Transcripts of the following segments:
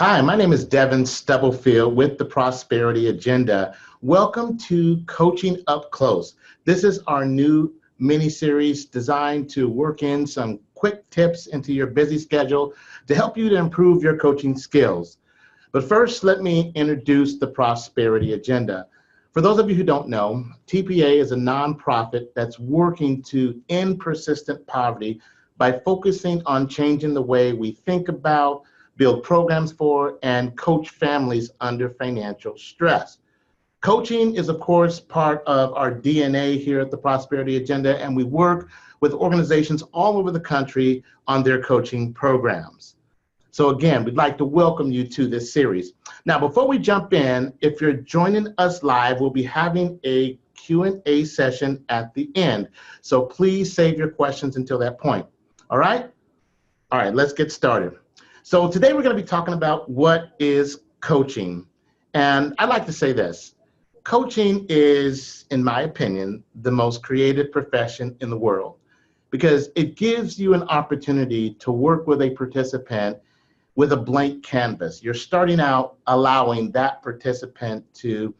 Hi, my name is Devin Stubblefield with the Prosperity Agenda. Welcome to Coaching Up Close. This is our new mini-series designed to work in some quick tips into your busy schedule to help you to improve your coaching skills. But first, let me introduce the Prosperity Agenda. For those of you who don't know, TPA is a nonprofit that's working to end persistent poverty by focusing on changing the way we think about, build programs for, and coach families under financial stress. Coaching is, of course, part of our DNA here at the Prosperity Agenda, and we work with organizations all over the country on their coaching programs. So again, we'd like to welcome you to this series. Now, before we jump in, if you're joining us live, we'll be having a Q&A session at the end. So please save your questions until that point. All right? All right, let's get started. So today we're going to be talking about what is coaching. And I'd like to say this. Coaching is, in my opinion, the most creative profession in the world because it gives you an opportunity to work with a participant with a blank canvas. You're starting out allowing that participant to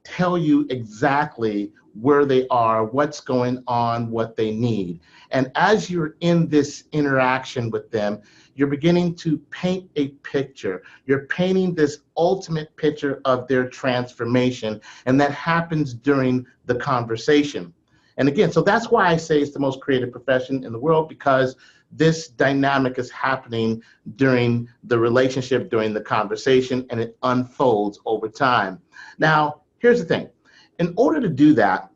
tell you exactly where they are, what's going on, what they need. And as you're in this interaction with them, you're beginning to paint a picture. You're painting this ultimate picture of their transformation, and that happens during the conversation. And again, so that's why I say it's the most creative profession in the world, because this dynamic is happening during the relationship, during the conversation, and it unfolds over time. Now, here's the thing. In order to do that,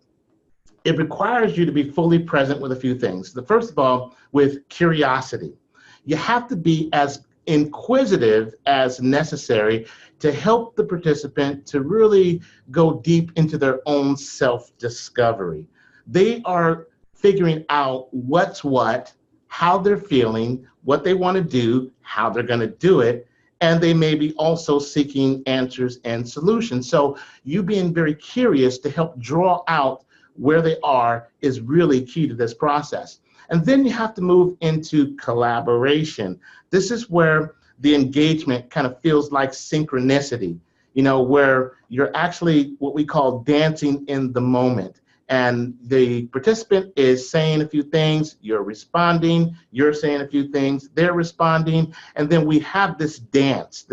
it requires you to be fully present with a few things. The first of all, with curiosity. You have to be as inquisitive as necessary to help the participant to really go deep into their own self-discovery. They are figuring out what's what, how they're feeling, what they want to do, how they're going to do it, and they may be also seeking answers and solutions. So you being very curious to help draw out where they are is really key to this process. And then you have to move into collaboration. This is where the engagement kind of feels like synchronicity, where you're actually what we call dancing in the moment. And the participant is saying a few things, you're responding, you're saying a few things, they're responding, and then we have this dance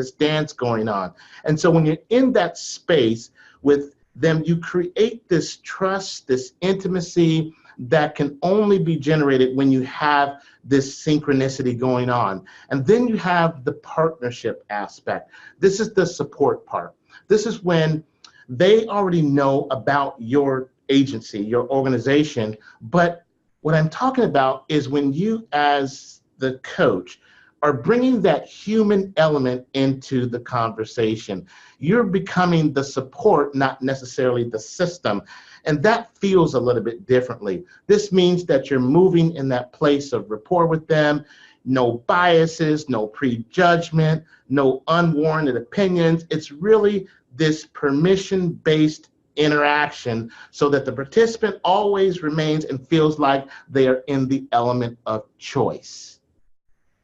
going on. And so when you're in that space with them, you create this trust, this intimacy that can only be generated when you have this synchronicity going on. And then you have the partnership aspect. This is the support part. This is when they already know about your agency, your organization. But what I'm talking about is when you, as the coach, are bringing that human element into the conversation. You're becoming the support, not necessarily the system. And that feels a little bit differently. This means that you're moving in that place of rapport with them, no biases, no prejudgment, no unwarranted opinions. It's really this permission-based interaction so that the participant always remains and feels like they are in the element of choice.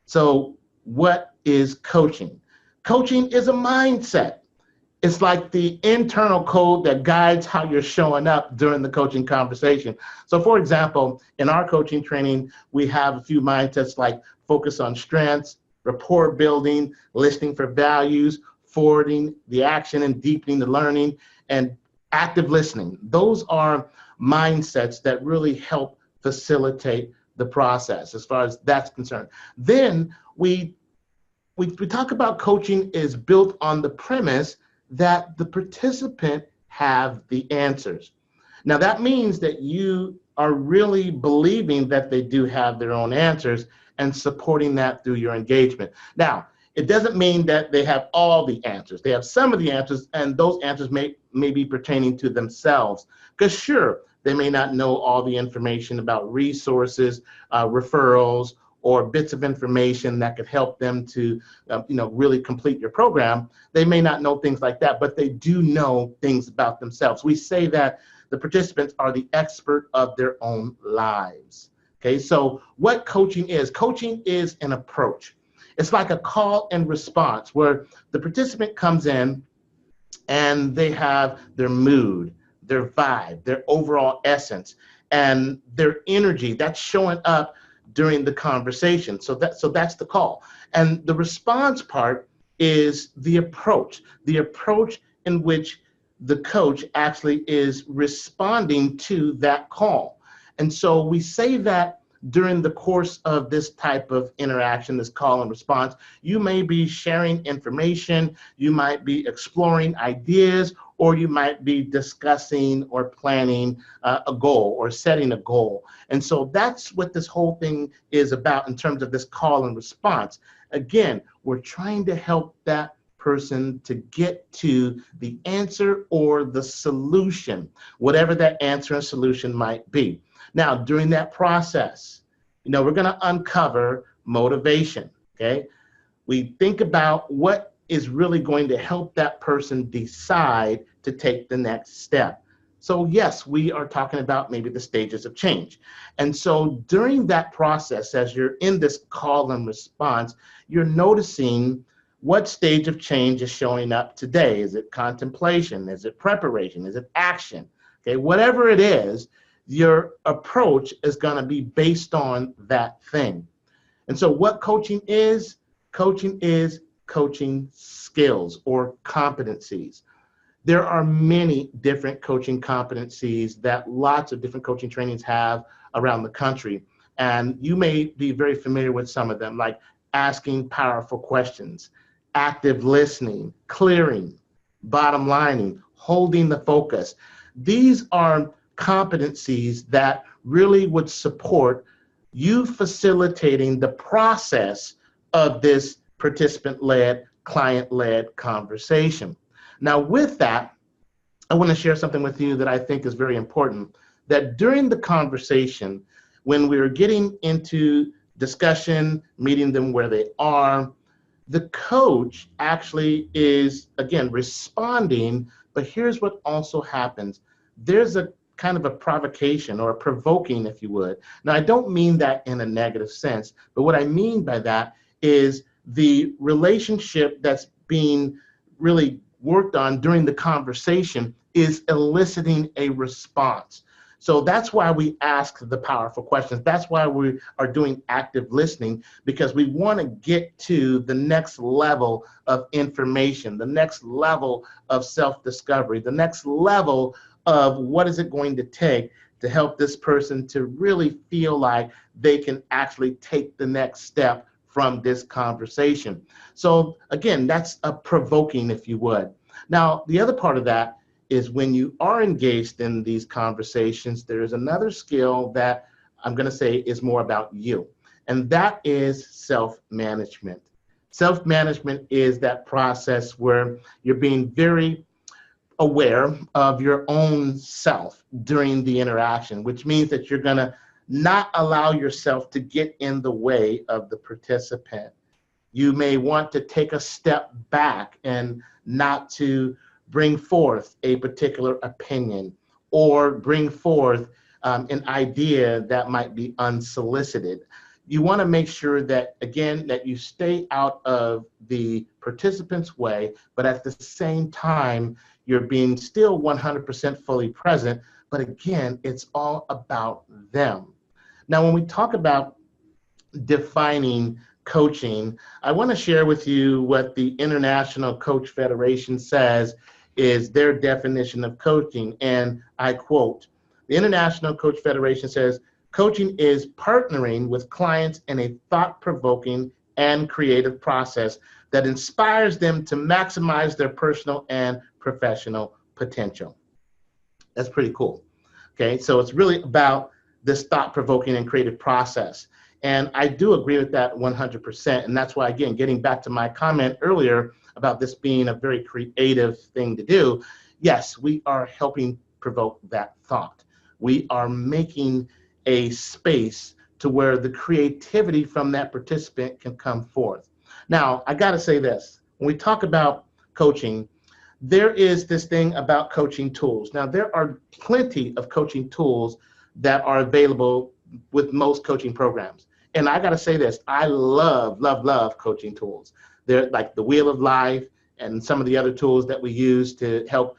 So what is coaching? Coaching is a mindset. It's like the internal code that guides how you're showing up during the coaching conversation. So for example, in our coaching training, we have a few mindsets like focus on strengths, rapport building, listening for values, forwarding the action and deepening the learning, and active listening. Those are mindsets that really help facilitate the process as far as that's concerned. Then we talk about coaching is built on the premise that the participant have the answers. Now that means that you are really believing that they do have their own answers and supporting that through your engagement. Now, it doesn't mean that they have all the answers. They have some of the answers, and those answers may be pertaining to themselves. Because sure, they may not know all the information about resources, referrals, or bits of information that could help them to really complete your program. They may not know things like that, but they do know things about themselves. We say that the participants are the expert of their own lives. Okay, so what coaching is an approach. It's like a call and response where the participant comes in and they have their mood, their vibe, their overall essence, and their energy that's showing up during the conversation. So that's the call. And the response part is the approach in which the coach actually is responding to that call. And so we say that during the course of this type of interaction, this call and response, you may be sharing information, you might be exploring ideas, or you might be discussing or planning a goal or setting a goal. And so that's what this whole thing is about in terms of this call and response. Again, we're trying to help that person to get to the answer or the solution, whatever that answer and solution might be. Now, during that process, we're going to uncover motivation, okay? We think about what is really going to help that person decide to take the next step. So yes, we are talking about maybe the stages of change. And so during that process, as you're in this call and response, you're noticing what stage of change is showing up today. Is it contemplation? Is it preparation? Is it action? Okay, whatever it is, your approach is going to be based on that thing. And so what coaching is coaching skills or competencies. There are many different coaching competencies that lots of different coaching trainings have around the country. And you may be very familiar with some of them, like asking powerful questions, active listening, clearing, bottom lining, holding the focus. These are competencies that really would support you facilitating the process of this participant-led, client-led conversation. Now, with that, I want to share something with you that I think is very important, that during the conversation, when we're getting into discussion, meeting them where they are, the coach actually is, again, responding, but here's what also happens. There's a kind of a provocation or a provoking, if you would. Now, I don't mean that in a negative sense, but what I mean by that is the relationship that's being really worked on during the conversation is eliciting a response. So that's why we ask the powerful questions. That's why we are doing active listening, because we want to get to the next level of information, the next level of self-discovery, the next level of what is it going to take to help this person to really feel like they can actually take the next step from this conversation. So again, that's a provoking, if you would. Now, the other part of that is when you are engaged in these conversations, there's another skill that I'm going to say is more about you, and that is self-management. Self-management is that process where you're being very aware of your own self during the interaction, which means that you're going to not allow yourself to get in the way of the participant. You may want to take a step back and not to bring forth a particular opinion or bring forth an idea that might be unsolicited. You want to make sure that, again, that you stay out of the participant's way, but at the same time, you're being still 100% fully present. But again, it's all about them. Now, when we talk about defining coaching, I want to share with you what the International Coach Federation says is their definition of coaching. And I quote, the International Coach Federation says, coaching is partnering with clients in a thought-provoking and creative process that inspires them to maximize their personal and professional potential. That's pretty cool. Okay, so it's really about this thought-provoking and creative process. And I do agree with that 100%. And that's why, again, getting back to my comment earlier about this being a very creative thing to do, yes, we are helping provoke that thought. We are making a space to where the creativity from that participant can come forth. Now, I got to say this. When we talk about coaching, there is this thing about coaching tools. Now, there are plenty of coaching tools that are available with most coaching programs. And I got to say this, I love, love, love coaching tools. They're like the Wheel of Life and some of the other tools that we use to help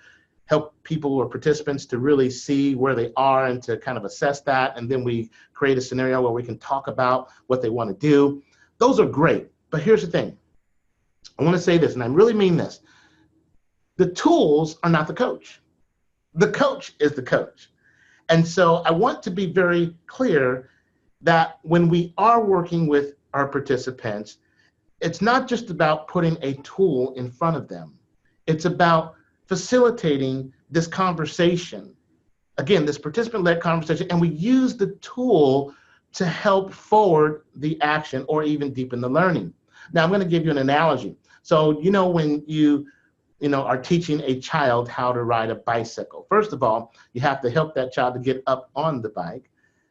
people or participants to really see where they are and to kind of assess that. And then we create a scenario where we can talk about what they want to do. Those are great. But here's the thing. I want to say this, and I really mean this. The tools are not the coach. The coach is the coach. And so I want to be very clear that when we are working with our participants, it's not just about putting a tool in front of them. It's about facilitating this conversation. Again, this participant-led conversation, and we use the tool to help forward the action or even deepen the learning. Now, I'm going to give you an analogy. So, when you are teaching a child how to ride a bicycle. First of all, you have to help that child to get up on the bike,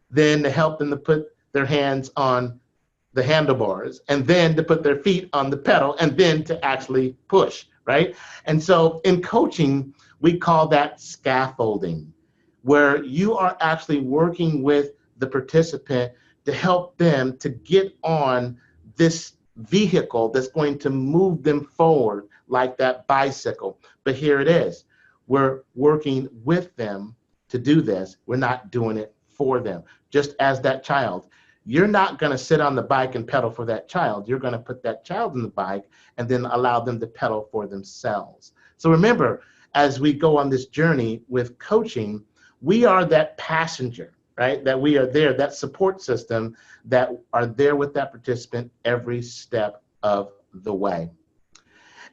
then to help them to put their hands on the handlebars, and then to put their feet on the pedal, and then to actually push, right? And so in coaching, we call that scaffolding, where you are actually working with the participant to help them to get on this vehicle that's going to move them forward like that bicycle. But here it is. We're working with them to do this. We're not doing it for them. Just as that child, you're not going to sit on the bike and pedal for that child. You're going to put that child on the bike and then allow them to pedal for themselves. So remember, as we go on this journey with coaching, we are that passenger, right? That we are there, that support system that are there with that participant every step of the way.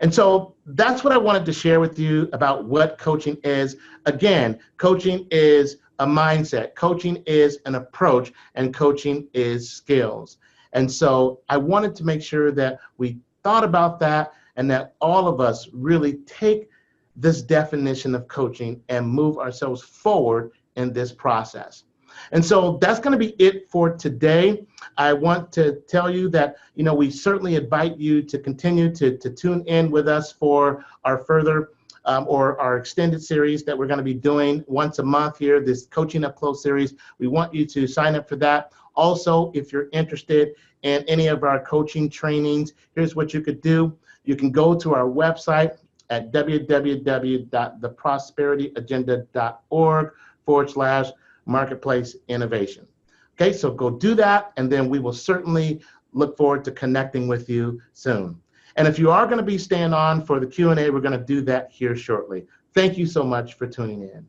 And so that's what I wanted to share with you about what coaching is. Again, coaching is a mindset, coaching is an approach, and coaching is skills. And so I wanted to make sure that we thought about that and that all of us really take this definition of coaching and move ourselves forward in this process. And so that's going to be it for today. I want to tell you that, we certainly invite you to continue to tune in with us for our further or our extended series that we're going to be doing once a month here, this Coaching Up Close series. We want you to sign up for that. Also, if you're interested in any of our coaching trainings, here's what you could do. You can go to our website at www.theprosperityagenda.org/marketplace innovation. Okay, so go do that, and then we will certainly look forward to connecting with you soon. And if you are going to be staying on for the Q&A, we're going to do that here shortly. Thank you so much for tuning in.